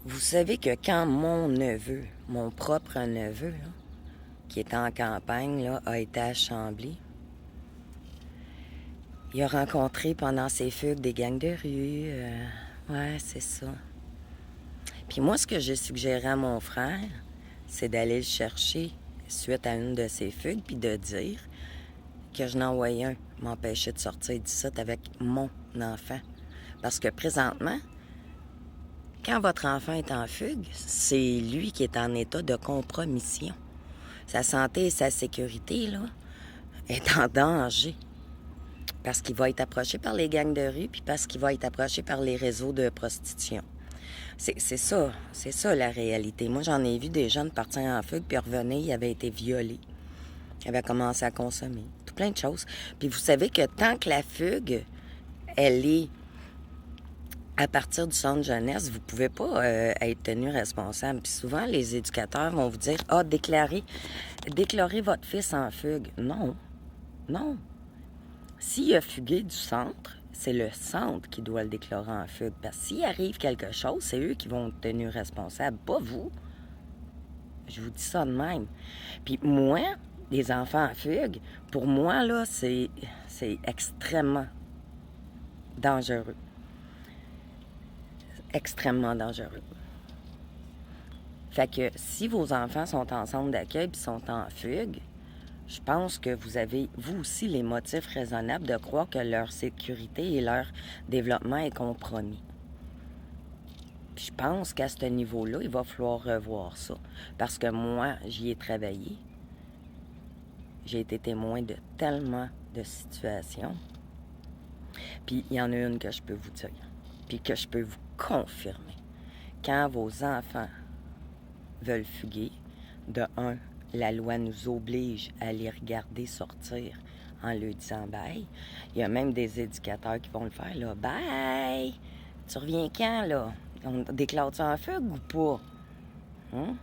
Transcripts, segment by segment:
Vous savez que quand mon neveu, mon propre neveu, là, qui est en campagne, là, a été à Chambly, il a rencontré pendant ses fugues des gangs de rue. Ouais, c'est ça. Puis moi, ce que j'ai suggéré à mon frère, c'est d'aller le chercher suite à une de ses fugues, puis de dire que je n'envoyais un m'empêcher de sortir d'ici avec mon enfant. Parce que présentement, quand votre enfant est en fugue, c'est lui qui est en état de compromission. Sa santé et sa sécurité, là, est en danger. Parce qu'il va être approché par les gangs de rue, puis parce qu'il va être approché par les réseaux de prostitution. C'est ça la réalité. Moi, j'en ai vu des jeunes partir en fugue, puis revenir, ils avaient été violés. Ils avaient commencé à consommer. Tout plein de choses. Puis vous savez que tant que la fugue, elle est à partir du centre jeunesse, vous pouvez pas être tenu responsable. Puis souvent, les éducateurs vont vous dire « Ah, déclarez votre fils en fugue. » Non, non. S'il a fugué du centre, c'est le centre qui doit le déclarer en fugue. Parce que s'il arrive quelque chose, c'est eux qui vont être tenus responsables, pas vous. Je vous dis ça de même. Puis moi, les enfants en fugue, pour moi, là, c'est extrêmement dangereux. Extrêmement dangereux. Fait que si vos enfants sont en centre d'accueil et sont en fugue, je pense que vous avez, vous aussi, les motifs raisonnables de croire que leur sécurité et leur développement est compromis. Puis je pense qu'à ce niveau-là, il va falloir revoir ça. Parce que moi, j'y ai travaillé. J'ai été témoin de tellement de situations. Puis il y en a une que je peux vous dire, puis que je peux vous confirmer. Quand vos enfants veulent fuguer, de un, la loi nous oblige à les regarder sortir en leur disant bye. Il y a même des éducateurs qui vont le faire, là. Bye! Tu reviens quand, là? On déclare-tu en fugue ou pas? Hein?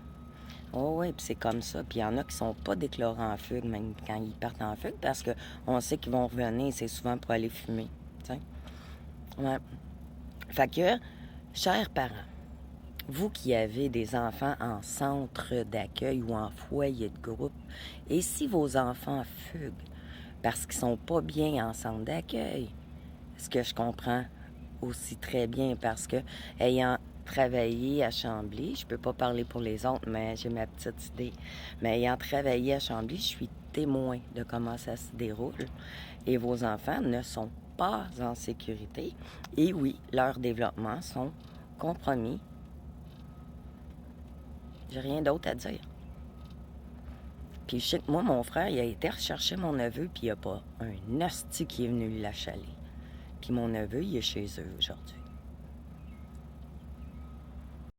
Oh oui, puis c'est comme ça. Puis il y en a qui sont pas déclarés en fugue, même quand ils partent en fugue, parce qu'on sait qu'ils vont revenir, c'est souvent pour aller fumer. T'sais? Ouais. Fait que, chers parents, vous qui avez des enfants en centre d'accueil ou en foyer de groupe, et si vos enfants fuguent parce qu'ils sont pas bien en centre d'accueil, ce que je comprends aussi très bien parce que, ayant travaillé à Chambly, je peux pas parler pour les autres, mais j'ai ma petite idée, mais ayant travaillé à Chambly, je suis témoin de comment ça se déroule et vos enfants ne sont pas en sécurité et oui, leurs développements sont compromis. J'ai rien d'autre à dire. Puis je sais que moi, mon frère, il a été rechercher mon neveu, puis il n'y a pas un hostie qui est venu l'achaler. Puis mon neveu, il est chez eux aujourd'hui.